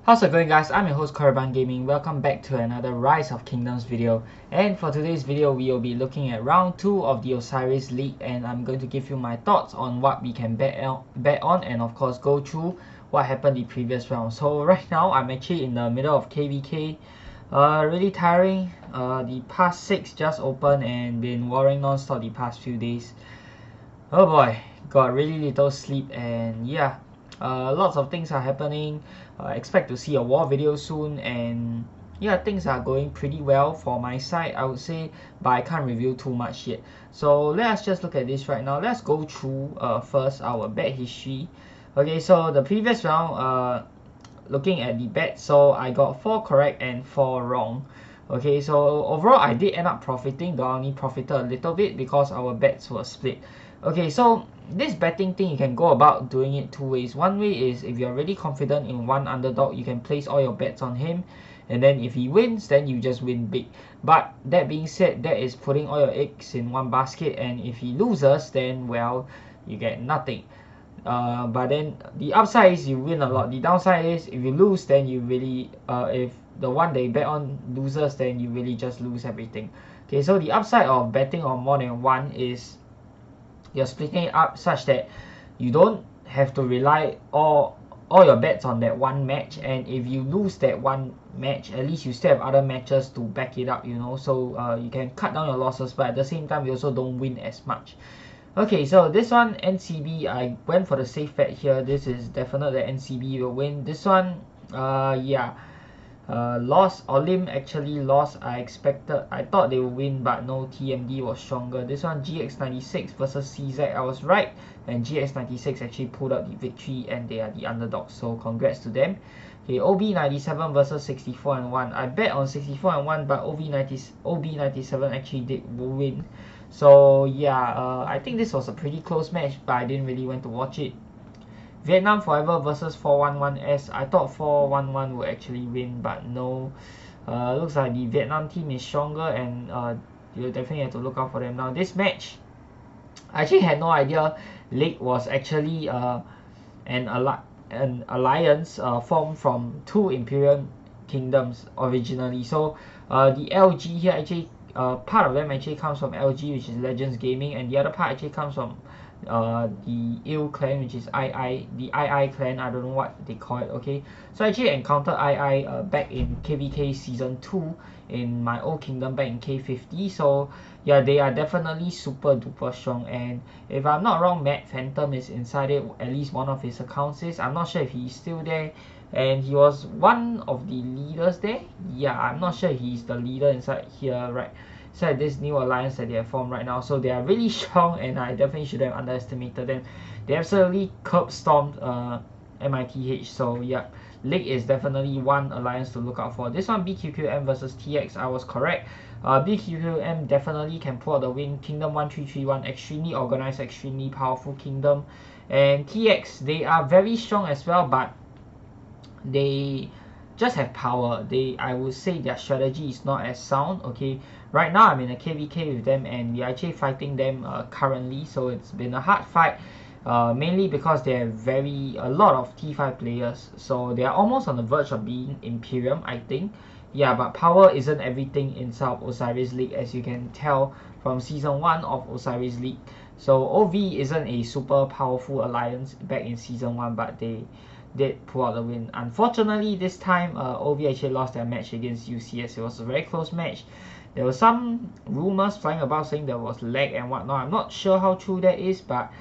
How's it going, guys? I'm your host Korriban Gaming. Welcome back to another Rise of Kingdoms video. And for today's video, we will be looking at round 2 of the Osiris League, and I'm going to give you my thoughts on what we can bet on, and of course go through what happened the previous round. So right now, I'm actually in the middle of KVK. Really tiring. The past 6 just opened and been warring non-stop the past few days. Oh boy, got really little sleep, and yeah, lots of things are happening. Expect to see a war video soon, and yeah, things are going pretty well for my side, I would say, but I can't reveal too much yet. So let us just look at this right now. Let's go through first our bet history. Okay, so the previous round, looking at the bet, so I got 4 correct and 4 wrong. Okay, so overall I did end up profiting, but I only profited a little bit because our bets were split. Okay, so this betting thing, you can go about doing it 2 ways. One way is if you're really confident in one underdog, you can place all your bets on him, and then if he wins, then you just win big. But that being said, that is putting all your eggs in one basket, and if he loses, then well, you get nothing. But then the upside is you win a lot. The downside is if you lose, then you really if the one they bet on loses, then you really just lose everything. Okay, so the upside of betting on more than one is you're splitting it up such that you don't have to rely all your bets on that one match, and if you lose that one match, at least you still have other matches to back it up, you know, so you can cut down your losses, but at the same time you also don't win as much. Okay, so this one NCB, I went for the safe bet here. This is definite that NCB will win. This one, yeah, lost. Olim actually lost. I thought they would win, but no, TMD was stronger. This one GX96 versus CZ, I was right, and GX96 actually pulled out the victory, and they are the underdogs, so congrats to them. Okay, OB97 versus 64 and 1. I bet on 64 and 1, but OB97 actually did win. So yeah, I think this was a pretty close match, but I didn't really want to watch it. Vietnam Forever versus 411S. I thought 411 would actually win, but no. Looks like the Vietnam team is stronger, and you definitely have to look out for them. Now this match, I actually had no idea League was actually an alliance formed from 2 Imperial kingdoms originally. So the LG here actually, part of them actually comes from LG, which is Legends Gaming, and the other part actually comes from the ill clan, which is the II clan. I don't know what they call it. Okay, so I actually encountered II back in KVK season 2 in my old kingdom back in K50. So yeah, they are definitely super duper strong, and if I'm not wrong, Matt Phantom is inside it. At least one of his accounts is. I'm not sure if he's still there, and he was one of the leaders there. Yeah, I'm not sure he's the leader inside here, right? So this new alliance that they have formed right now, so they are really strong, and I definitely shouldn't have underestimated them. They absolutely curb stormed MITH. So yeah, League is definitely one alliance to look out for. This one BQQM versus TX, I was correct. BQQM definitely can pull out the win. Kingdom 1331, extremely organized, extremely powerful kingdom, and TX, they are very strong as well, but they just have power. I would say their strategy is not as sound. Okay, right now I'm in a KVK with them, and we're actually fighting them currently, so it's been a hard fight, mainly because they have a lot of T5 players, so they are almost on the verge of being Imperium, I think. Yeah, but power isn't everything inside of Osiris League, as you can tell from season 1 of Osiris League. So OV isn't a super powerful alliance back in season 1, but they did pull out the win. Unfortunately, this time OV actually lost their match against UCS. It was a very close match. There were some rumors flying about saying there was lag and whatnot. I'm not sure how true that is, but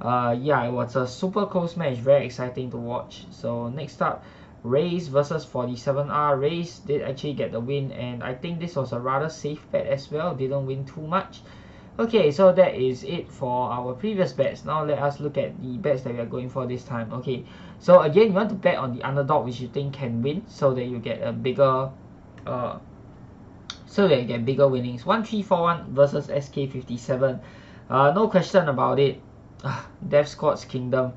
yeah, it was a super close match, very exciting to watch. So next up, Raze versus 47R. Raze did actually get the win, and I think this was a rather safe bet as well. Didn't win too much. Okay, so that is it for our previous bets. Now let us look at the bets that we are going for this time. Okay, so again, you want to bet on the underdog which you think can win, so that you get a bigger winnings. 1341 versus SK57. No question about it. Death Squad's Kingdom,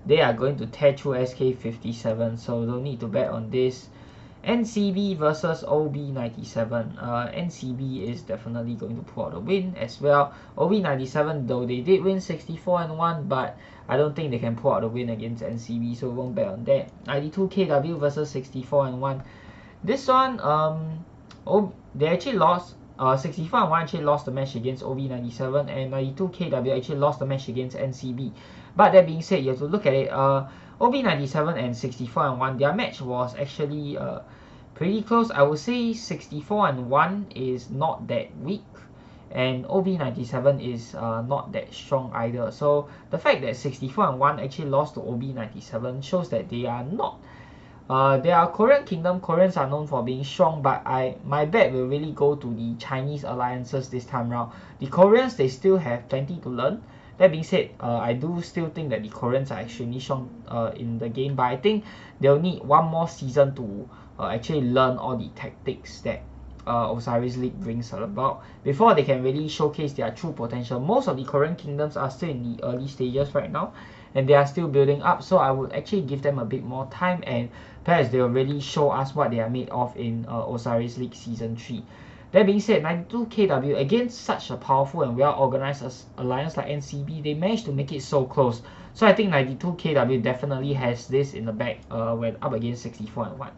they are going to tear through SK57, so don't need to bet on this. NCB versus OB97. NCB is definitely going to pull out the win as well. OB97, though they did win 64-1, but I don't think they can pull out the win against NCB, so we won't bet on that. 92KW versus 64-1. This one, they actually lost. 64-1 actually lost the match against OB97, and 92KW actually lost the match against NCB. But that being said, you have to look at it. OB97 and 64-1, their match was actually pretty close. I would say 64-1 is not that weak, and OB97 is not that strong either. So the fact that 64-1 actually lost to OB97 shows that they are not. They are Korean Kingdom. Koreans are known for being strong, but my bet will really go to the Chinese alliances this time around. The Koreans, they still have plenty to learn. That being said, I do still think that the Koreans are extremely strong in the game, but I think they'll need one more season to actually learn all the tactics that Osiris League brings about before they can really showcase their true potential. Most of the Korean kingdoms are still in the early stages right now, and they are still building up, so I would actually give them a bit more time, and perhaps they'll really show us what they are made of in Osiris League Season 3. That being said, 92KW, against such a powerful and well-organized alliance like NCB, they managed to make it so close. So I think 92KW definitely has this in the bag when up against 64-1.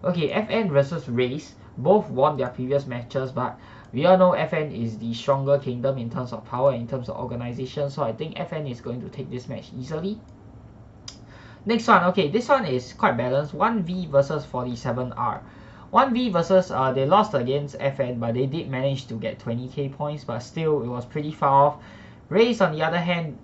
Okay, FN versus Race. Both won their previous matches, but we all know FN is the stronger kingdom in terms of power and in terms of organization. So I think FN is going to take this match easily. Next one, okay, this one is quite balanced. 1V versus 47R. 1V versus, they lost against FN, but they did manage to get 20k points, but still, it was pretty far off. Race, on the other hand,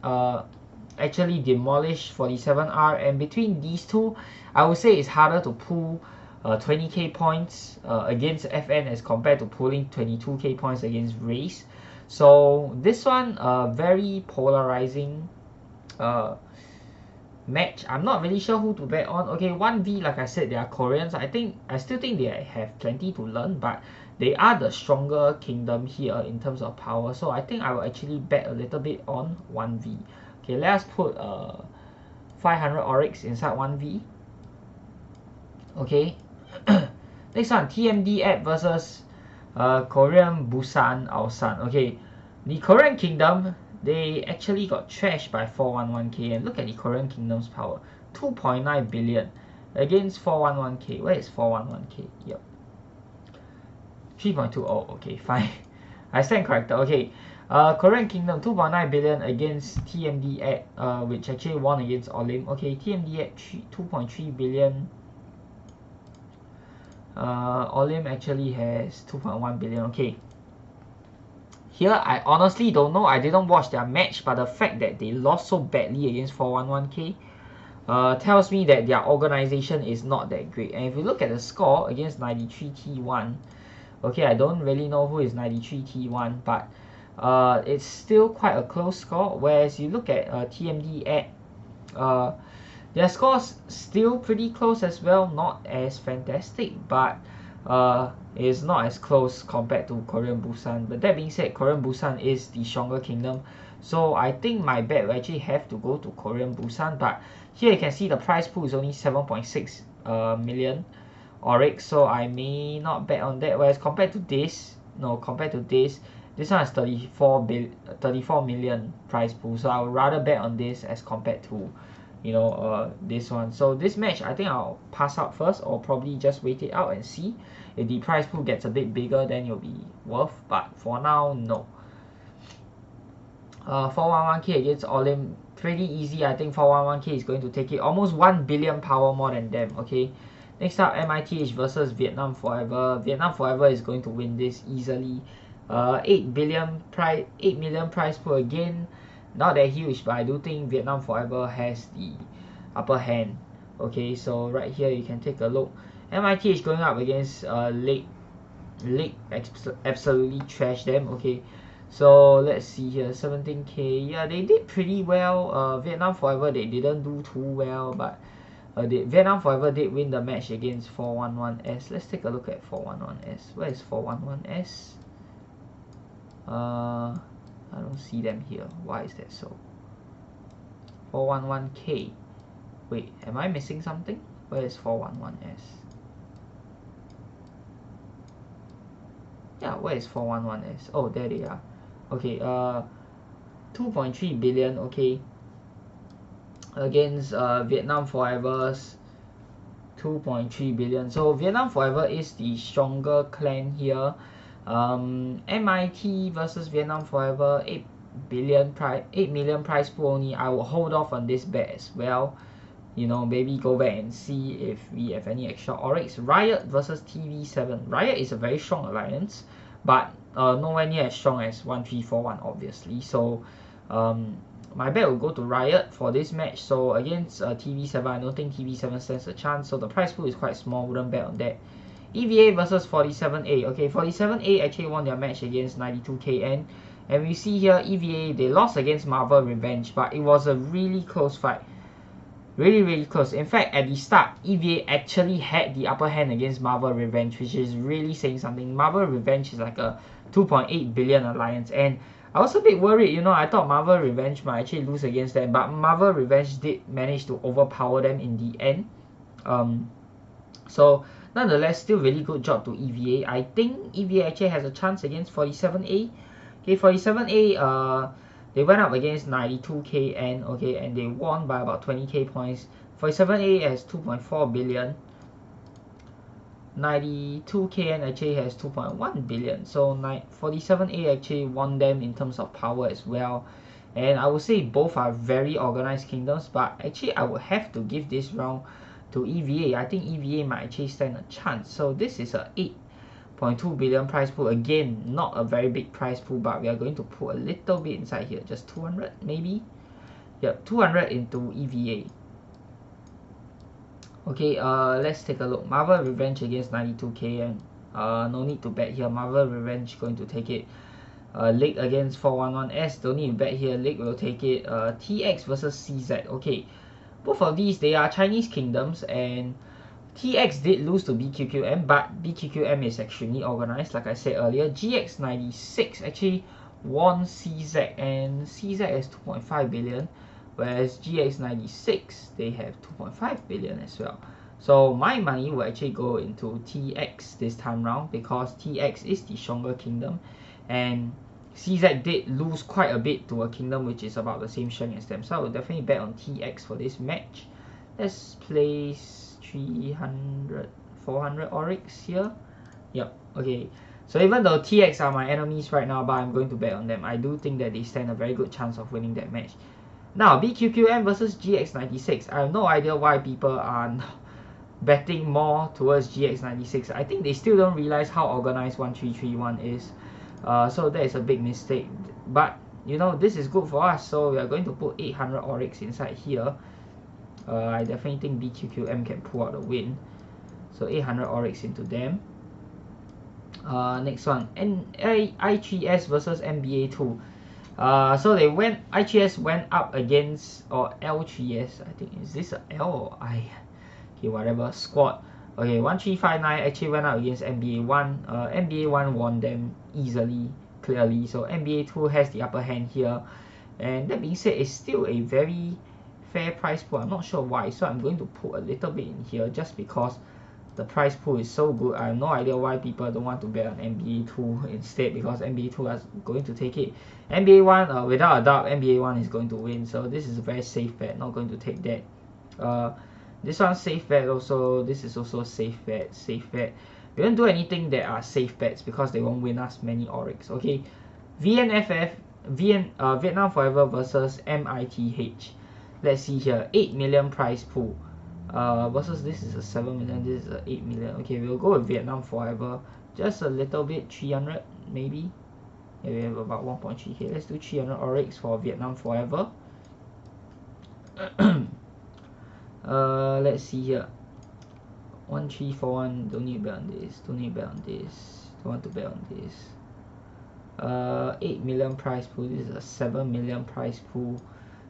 actually demolished 47R, and between these two, I would say it's harder to pull 20k points against FN as compared to pulling 22k points against Race. So, this one, very polarizing match. I'm not really sure who to bet on. Okay, 1V, like I said, they are Koreans. I still think they have plenty to learn, but they are the stronger kingdom here in terms of power. So I think I will actually bet a little bit on 1V. Okay, let us put 500 Oryx inside 1V. Okay. Next one, TMD app versus Korean Busan Aosan. Okay, the Korean kingdom, they actually got trashed by 411k, and look at the Korean kingdom's power, 2.9 billion against 411k. Where is 411k? Yep, 3.2. Oh, okay, fine. I stand corrected. Okay, Korean kingdom 2.9 billion against TMD at which actually won against Olim. Okay, TMD at 2.3 billion. Olim actually has 2.1 billion. Okay. Here, I honestly don't know. I didn't watch their match, but the fact that they lost so badly against 411k tells me that their organization is not that great. And if you look at the score against 93T1, okay, I don't really know who is 93T1, but it's still quite a close score. Whereas you look at TMD at their scores still pretty close as well, not as fantastic, but is not as close compared to Korean Busan. But that being said, Korean Busan is the stronger kingdom, so I think my bet will actually have to go to Korean Busan. But here you can see the prize pool is only 7.6 million Oryx, so I may not bet on that. Whereas compared to this one has 34 million prize pool, so I would rather bet on this as compared to this one. So this match, I think I'll pass out first, or probably just wait it out and see. If the prize pool gets a bit bigger, then it'll be worth, but for now, no. 411k against Olim, pretty easy. I think 411k is going to take it. Almost 1 billion power more than them. Okay, next up, MITH versus Vietnam Forever. Vietnam Forever is going to win this easily. 8 million prize pool again. Not that huge, but I do think Vietnam Forever has the upper hand. Okay, so right here you can take a look. MIT is going up against League absolutely trashed them. Okay, so let's see here, 17k. Yeah, they did pretty well. Vietnam Forever, they didn't do too well, but Vietnam Forever did win the match against 411S. Let's take a look at 411S. Where is 411S? I don't see them here. Why is that so? 411k. Wait, am I missing something? Where is 411s? Yeah, where is 411s? Oh, there they are. Okay, 2.3 billion, okay, against Vietnam Forever's 2.3 billion. So Vietnam Forever is the stronger clan here. MIT versus Vietnam Forever, 8 million price pool only. I will hold off on this bet as well. You know, maybe go back and see if we have any extra Oryx. Riot versus TV7. Riot is a very strong alliance, but nowhere near as strong as 1341, obviously. So my bet will go to Riot for this match. So against TV7, I don't think TV7 stands a chance. So the price pool is quite small, wouldn't bet on that. EVA versus 47A. Okay, 47A actually won their match against 92KN. And we see here, EVA, they lost against Marvel Revenge, but it was a really close fight. Really close. In fact, at the start, EVA actually had the upper hand against Marvel Revenge, which is really saying something. Marvel Revenge is like a 2.8 billion alliance, and I was a bit worried, you know, I thought Marvel Revenge might actually lose against them, but Marvel Revenge did manage to overpower them in the end. So nonetheless, still really good job to EVA. I think EVA actually has a chance against 47A. Okay, 47A, they went up against 92KN, okay, and they won by about 20k points. 47A has 2.4 billion. 92KN actually has 2.1 billion. So 47A actually won them in terms of power as well. And I would say both are very organized kingdoms, but actually I would have to give this round to EVA. I think EVA might actually stand a chance. So this is a 8.2 billion prize pool. Again, not a very big prize pool, but we are going to put a little bit inside here, just 200 maybe. Yep, 200 into EVA. Okay, let's take a look. Marvel Revenge against 92k, and no need to bet here. Marvel Revenge going to take it. League against 411S, don't need to bet here. League will take it. TX versus CZ. Okay, both of these, they are Chinese kingdoms, and TX did lose to BQQM, but BQQM is extremely organized, like I said earlier. GX96 actually won CZ, and CZ has 2.5 billion, whereas GX96, they have 2.5 billion as well. So my money will actually go into TX this time round, because TX is the stronger kingdom, and CZ did lose quite a bit to a kingdom which is about the same strength as them. So I will definitely bet on TX for this match. Let's place 300, 400 Oryx here. Yep, okay. So even though TX are my enemies right now, but I'm going to bet on them. I do think that they stand a very good chance of winning that match. Now, BQQM versus GX96. I have no idea why people are betting more towards GX96. I think they still don't realize how organized 1331 is. So that is a big mistake. But, you know, this is good for us. So we are going to put 800 Oryx inside here. I definitely think BQQM can pull out the win. So 800 Oryx into them. Next one, I3S versus NBA2. So they went, I3S went up against, or L3S, I think, is this a L or I? Okay, whatever, squad. Okay, 1359 actually went up against NBA1. NBA1 won them easily, clearly. So NBA2 has the upper hand here. And that being said, it's still a very fair price pool. I'm not sure why, so I'm going to put a little bit in here just because the price pool is so good. I have no idea why people don't want to bet on NBA2 instead, because NBA2 is going to take it. NBA1, without a doubt, NBA1 is going to win. So this is a very safe bet. Not going to take that. This one's safe bet also. This is also a safe bet. Safe bet. We don't do anything that are safe bets because they won't win us many Oryx. Okay, VNFF, Vietnam Forever versus MITH. Let's see here, 8 million prize pool. Versus this is a 7 million, this is a 8 million. Okay, we'll go with Vietnam Forever. Just a little bit, 300 maybe. Yeah, we have about 1.3k. Let's do 300 Oryx for Vietnam Forever. Let's see here. 1341. Don't need to bet on this. Don't need to bet on this. Don't want to bet on this. 8 million prize pool. This is a 7 million prize pool.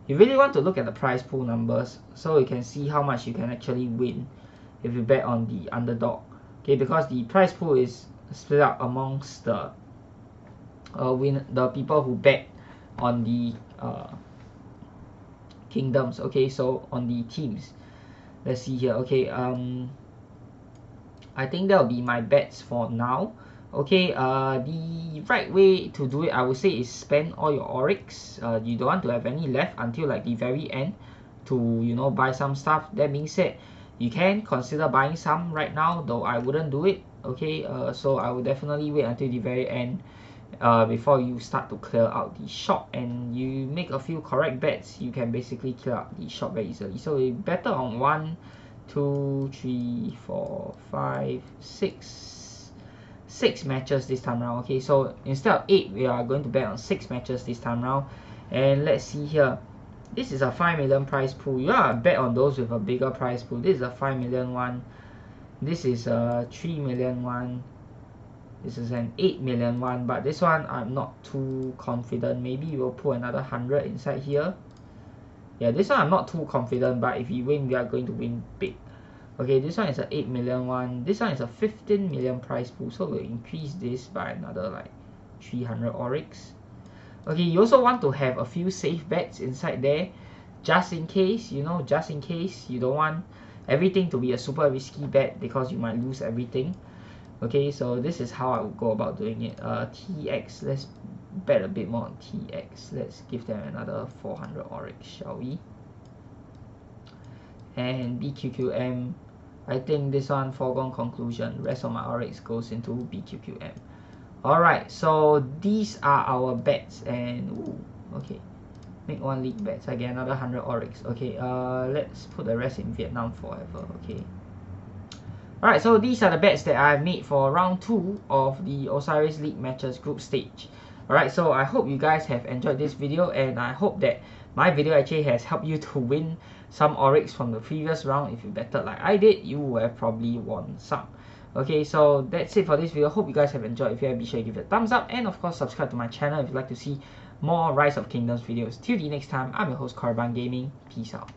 You really want to look at the prize pool numbers so you can see how much you can actually win if you bet on the underdog. Okay, because the prize pool is split up amongst the people who bet on the kingdoms. Okay, so on the teams. Let's see here. Okay, I think that will be my bets for now. Okay, the right way to do it, I would say, is spend all your Oryx. You don't want to have any left until like the very end to, you know, buy some stuff. That being said, you can consider buying some right now, though I wouldn't do it. Okay, so I would definitely wait until the very end before you start to clear out the shop, and you make a few correct bets, you can basically clear out the shop very easily. So we better on 1, 2, 3, 4, 5, 6 matches this time around. Okay, so instead of 8, we are going to bet on 6 matches this time around. And let's see here, this is a 5 million prize pool. You are bet on those with a bigger prize pool. This is a 5 million one, this is a 3 million one, this is an 8 million one, but this one I'm not too confident. Maybe we'll put another 100 inside here. Yeah, this one I'm not too confident, but if we win, we are going to win big. Okay, this one is a 8 million one, this one is a 15 million prize pool, so we'll increase this by another like 300 Oryx. Okay, you also want to have a few safe bets inside there, just in case, you know, just in case. You don't want everything to be a super risky bet because you might lose everything. Okay, so this is how I would go about doing it. TX, let's bet a bit more on TX. Let's give them another 400 Oryx, shall we? And BQQM, I think this one foregone conclusion. Rest of my Oryx goes into BQQM. Alright, so these are our bets, and ooh, okay, make 1 league bets. I get another 100 Oryx. Okay, let's put the rest in Vietnam forever. Okay. Alright, so these are the bets that I've made for round 2 of the Osiris League matches group stage. Alright, so I hope you guys have enjoyed this video, and I hope that my video actually has helped you to win some Oryx from the previous round. If you betted like I did, you would have probably won some. Okay, so that's it for this video. Hope you guys have enjoyed. If you have, be sure to give it a thumbs up, and of course subscribe to my channel if you'd like to see more Rise of Kingdoms videos. Till the next time, I'm your host Korriban Gaming. Peace out.